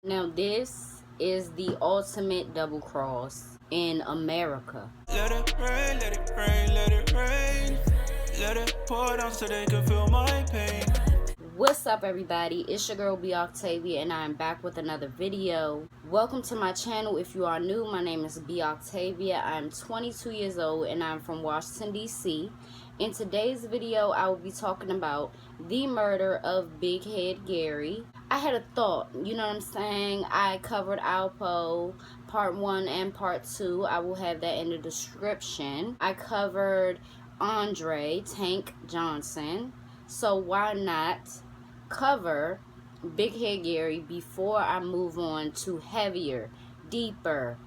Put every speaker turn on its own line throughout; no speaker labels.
Now this is the ultimate double cross in America.
Let it rain, let it rain, let it rain. Let it pour down so they can feel my pain.
What's up everybody, it's your girl B Octavia and I'm back with another video. Welcome to my channel. If you are new, my name is B Octavia. I'm 22 years old and I'm from Washington DC. In today's video I will be talking about the murder of Big Head Gary. I had a thought, you know what I'm saying? I covered ALPO part 1 and part 2. I will have that in the description. I covered Andre Tank Johnson, so why not cover Big Head Gary before I move on to heavier, deeper,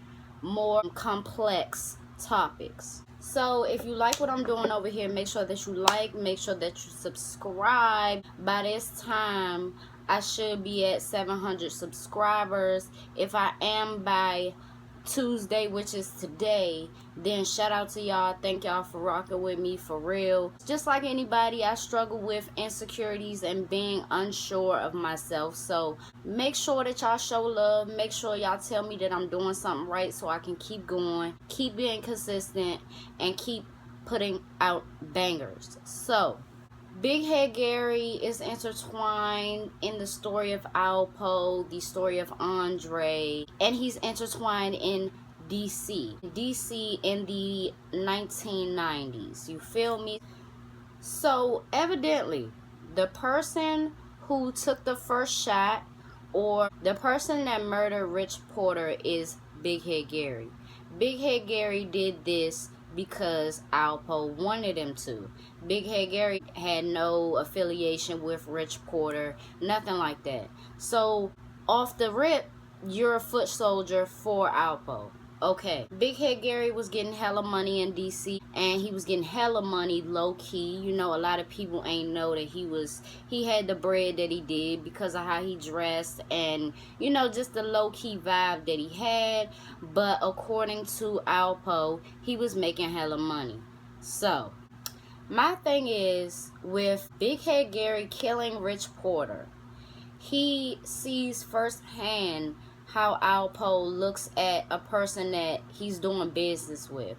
more complex topics. So if you like what I'm doing over here, make sure that you like, make sure that you subscribe. By this time I should be at 700 subscribers. If I am by Tuesday, which is today, then shout out to y'all. Thank y'all for rocking with me, for real. Just like anybody, I struggle with insecurities and being unsure of myself, so make sure that y'all show love. Make sure y'all tell me that I'm doing something right so I can keep going, keep being consistent, and keep putting out bangers. So Big Head Gary is intertwined in the story of ALPO, the story of Andre, and he's intertwined in DC in the 1990s. You feel me? So evidently, the person who took the first shot, or the person that murdered Rich Porter, is Big Head Gary. Big Head Gary did this because ALPO wanted him to. Big Head Gary had no affiliation with Rich Porter, nothing like that. So off the rip, you're a foot soldier for ALPO. Okay, Big Head Gary was getting hella money in DC, and he was getting hella money low key. You know, a lot of people ain't know that he had the bread that he did because of how he dressed, and you know, just the low key vibe that he had. But according to ALPO, he was making hella money. So my thing is, with Big Head Gary killing Rich Porter, he sees firsthand how ALPO looks at a person that he's doing business with.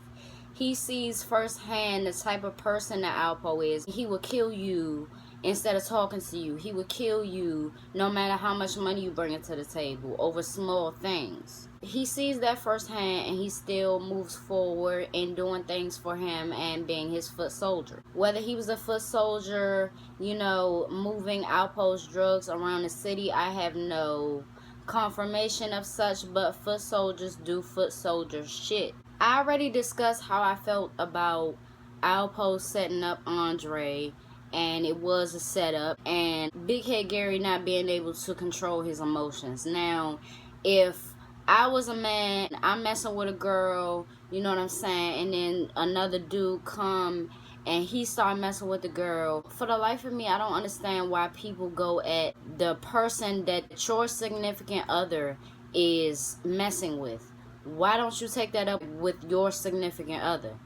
He sees firsthand the type of person that ALPO is. He will kill you instead of talking to you. He will kill you no matter how much money you bring to the table over small things. He sees that firsthand, and he still moves forward in doing things for him and being his foot soldier. Whether he was a foot soldier, you know, moving ALPO's drugs around the city, I have no confirmation of such, but foot soldiers do foot soldier shit. I already discussed how I felt about ALPO setting up Andre, and it was a setup, and Big Head Gary not being able to control his emotions. Now, if I was a man, I'm messing with a girl, you know what I'm saying, and then another dude come and he started messing with the girl. For the life of me, I don't understand why people go at the person that your significant other is messing with. Why don't you take that up with your significant other?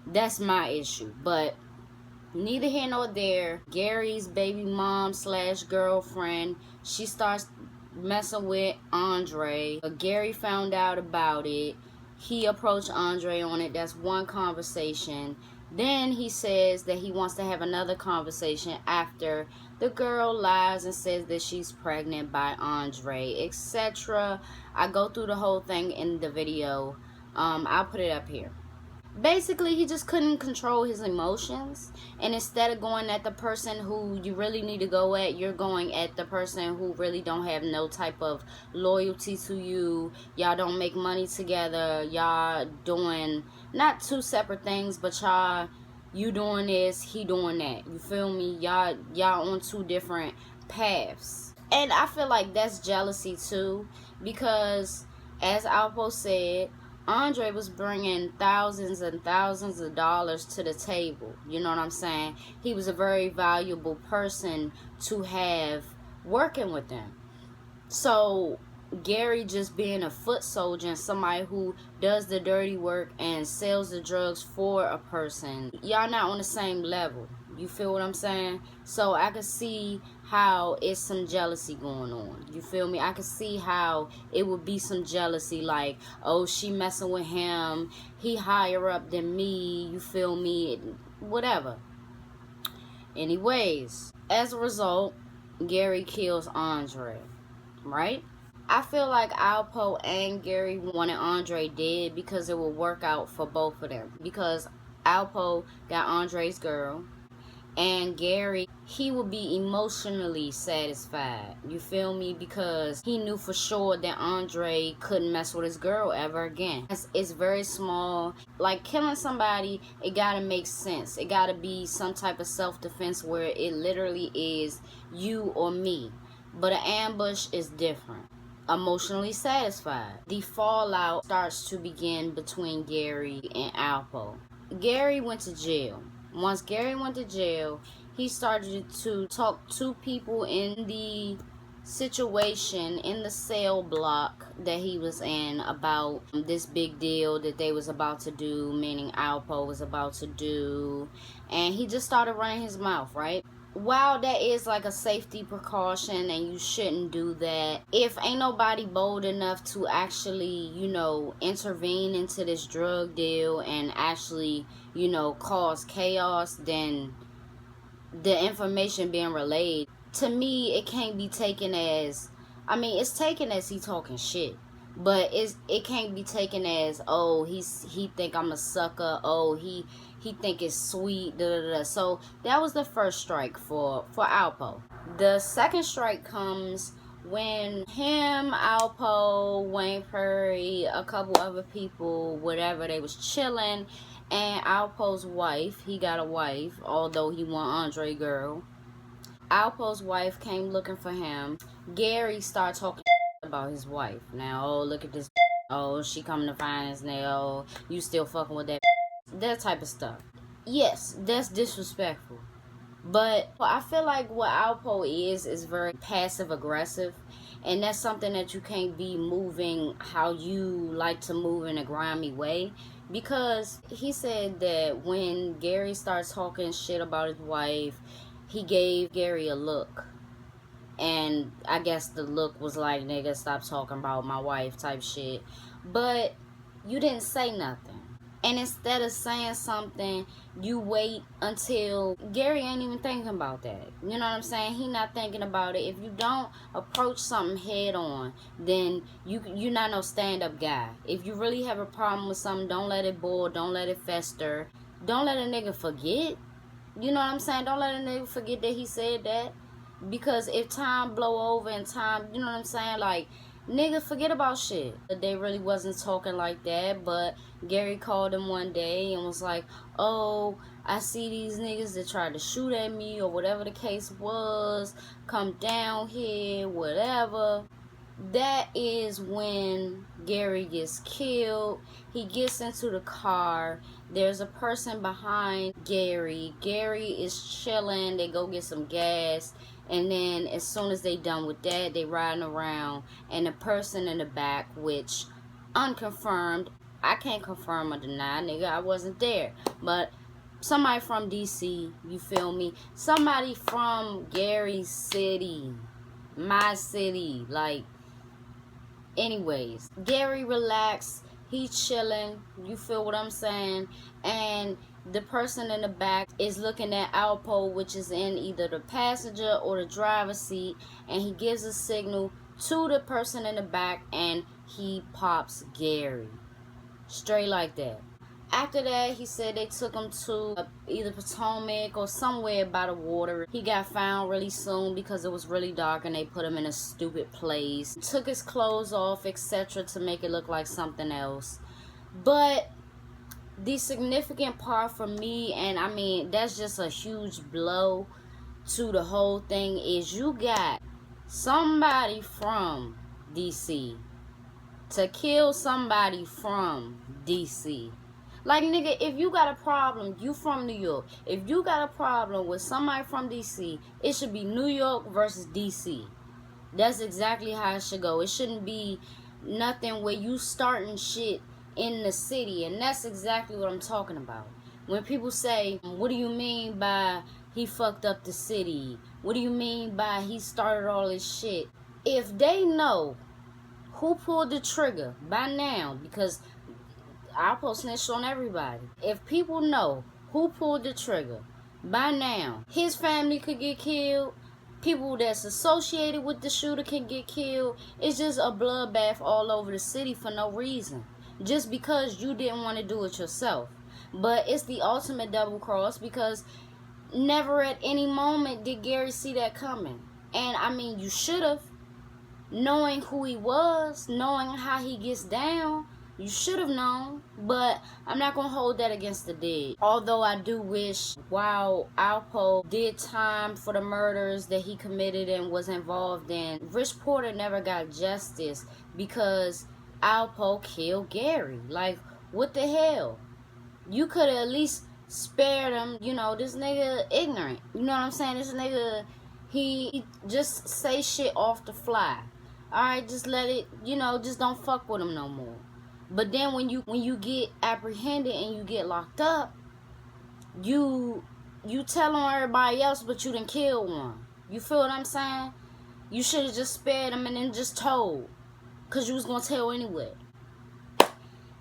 That's my issue. But neither here nor there. Gary's baby mom / girlfriend, she starts messing with Andre. Gary found out about it. He approached Andre on it. That's one conversation. Then he says that he wants to have another conversation after the girl lies and says that she's pregnant by Andre, etc. I go through the whole thing in the video. I'll put it up here. Basically, he just couldn't control his emotions, and instead of going at the person who you really need to go at, you're going at the person who really don't have no type of loyalty to you. Y'all don't make money together. Y'all doing not two separate things, but you doing this, he doing that. You feel me? Y'all on two different paths. And I feel like that's jealousy too, because as ALPO said, Andre was bringing thousands and thousands of dollars to the table. You know what I'm saying? He was a very valuable person to have working with them. So Gary just being a foot soldier and somebody who does the dirty work and sells the drugs for a person, y'all not on the same level. You feel what I'm saying? So I could see how it's some jealousy going on. You feel me? I can see how it would be some jealousy, like, oh, she messing with him, he higher up than me, you feel me? Whatever. Anyways, as a result, Gary kills Andre, right? I feel like ALPO and Gary wanted Andre dead because it would work out for both of them. Because ALPO got Andre's girl, and Gary, he would be emotionally satisfied. You feel me? Because he knew for sure that Andre couldn't mess with his girl ever again. It's very small. Like, killing somebody, it gotta make sense. It gotta be some type of self-defense where it literally is you or me. But an ambush is different. Emotionally satisfied. The fallout starts to begin between Gary and ALPO. Gary went to jail. Once Gary went to jail, he started to talk to people in the situation, in the cell block that he was in, about this big deal that they was about to do, meaning ALPO was about to do, and he just started running his mouth, right? While that is like a safety precaution and you shouldn't do that, if ain't nobody bold enough to actually, intervene into this drug deal and actually, cause chaos, then the information being relayed, to me, it can't be taken as, it's taken as he talking shit. But it can't be taken as, oh, he think I'm a sucker, oh, he think it's sweet, da da da. So that was the first strike for ALPO. The second strike comes when him, ALPO, Wayne Perry, a couple other people, whatever, they was chilling, and ALPO's wife, he got a wife, although he want Andre girl. ALPO's wife came looking for him. Gary started talking about his wife. Now, oh, look at this. Oh, she coming to find his nail. You still fucking with that type of stuff. Yes, that's disrespectful. But I feel like what ALPO is very passive aggressive, and that's something that you can't be moving how you like to move in a grimy way. Because he said that when Gary starts talking shit about his wife, he gave Gary a look. And I guess the look was like, nigga, stop talking about my wife type shit. But you didn't say nothing. And instead of saying something, you wait until Gary ain't even thinking about that. You know what I'm saying? He not thinking about it. If you don't approach something head on, then you're not no stand-up guy. If you really have a problem with something, don't let it boil. Don't let it fester. Don't let a nigga forget. You know what I'm saying? Don't let a nigga forget that he said that. Because if time blow over and time, you know what I'm saying? Like, nigga, forget about shit. They really wasn't talking like that, but Gary called him one day and was like, oh, I see these niggas that tried to shoot at me or whatever the case was. Come down here, whatever. That is when Gary gets killed. He gets into the car. There's a person behind Gary. Gary is chilling. They go get some gas. And then as soon as they done with that, they riding around. And the person in the back, which unconfirmed, I can't confirm or deny, nigga, I wasn't there. But somebody from DC, you feel me? Somebody from Gary's city. My city. Like, anyways, Gary relaxed. He chilling. You feel what I'm saying? And the person in the back is looking at ALPO, which is in either the passenger or the driver's seat, and he gives a signal to the person in the back, and he pops Gary. Straight like that. After that, he said they took him to either Potomac or somewhere by the water. He got found really soon because it was really dark and they put him in a stupid place. Took his clothes off, etc. to make it look like something else. But the significant part for me, and that's just a huge blow to the whole thing, is you got somebody from DC to kill somebody from DC. Like, nigga, if you got a problem, you from New York. If you got a problem with somebody from DC, it should be New York versus DC. That's exactly how it should go. It shouldn't be nothing where you starting shit in the city. And that's exactly what I'm talking about. When people say, what do you mean by he fucked up the city? What do you mean by he started all this shit? If they know who pulled the trigger by now, because ALPO snitched on everybody. If people know who pulled the trigger by now, his family could get killed. People that's associated with the shooter can get killed. It's just a bloodbath all over the city for no reason. Just because you didn't want to do it yourself. But it's the ultimate double cross, because never at any moment did Gary see that coming. And I mean, you should have. Knowing who he was, knowing how he gets down, you should have known. But I'm not going to hold that against the dead. Although I do wish, while ALPO did time for the murders that he committed and was involved in, Rich Porter never got justice because ALPO killed Gary. Like, what the hell? You could have at least spared him. You know, this nigga ignorant. You know what I'm saying? This nigga, he just say shit off the fly. Alright, just let it, you know, just don't fuck with him no more. But then when you get apprehended and you get locked up, you tell on everybody else, but you done killed one. You feel what I'm saying? You should have just spared him and then just told, because you was going to tell anyway.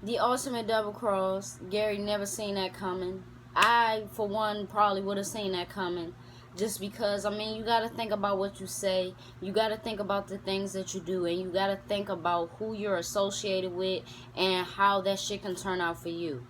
The ultimate double cross. Gary never seen that coming. I, for one, probably would have seen that coming. Just because, I mean, you got to think about what you say. You got to think about the things that you do. And you got to think about who you're associated with and how that shit can turn out for you.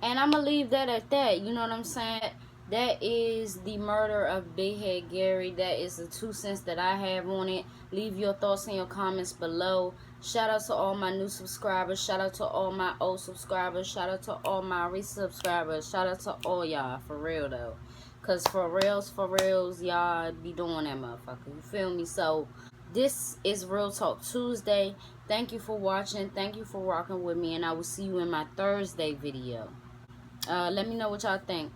And I'm going to leave that at that. You know what I'm saying? That is the murder of Big Head Gary. That is the 2 cents that I have on it. Leave your thoughts in your comments below. Shout out to all my new subscribers. Shout out to all my old subscribers. Shout out to all my resubscribers. Shout out to all y'all. For real, though. Because for reals, y'all be doing that motherfucker. You feel me? So, this is Real Talk Tuesday. Thank you for watching. Thank you for rocking with me. And I will see you in my Thursday video. Let me know what y'all think.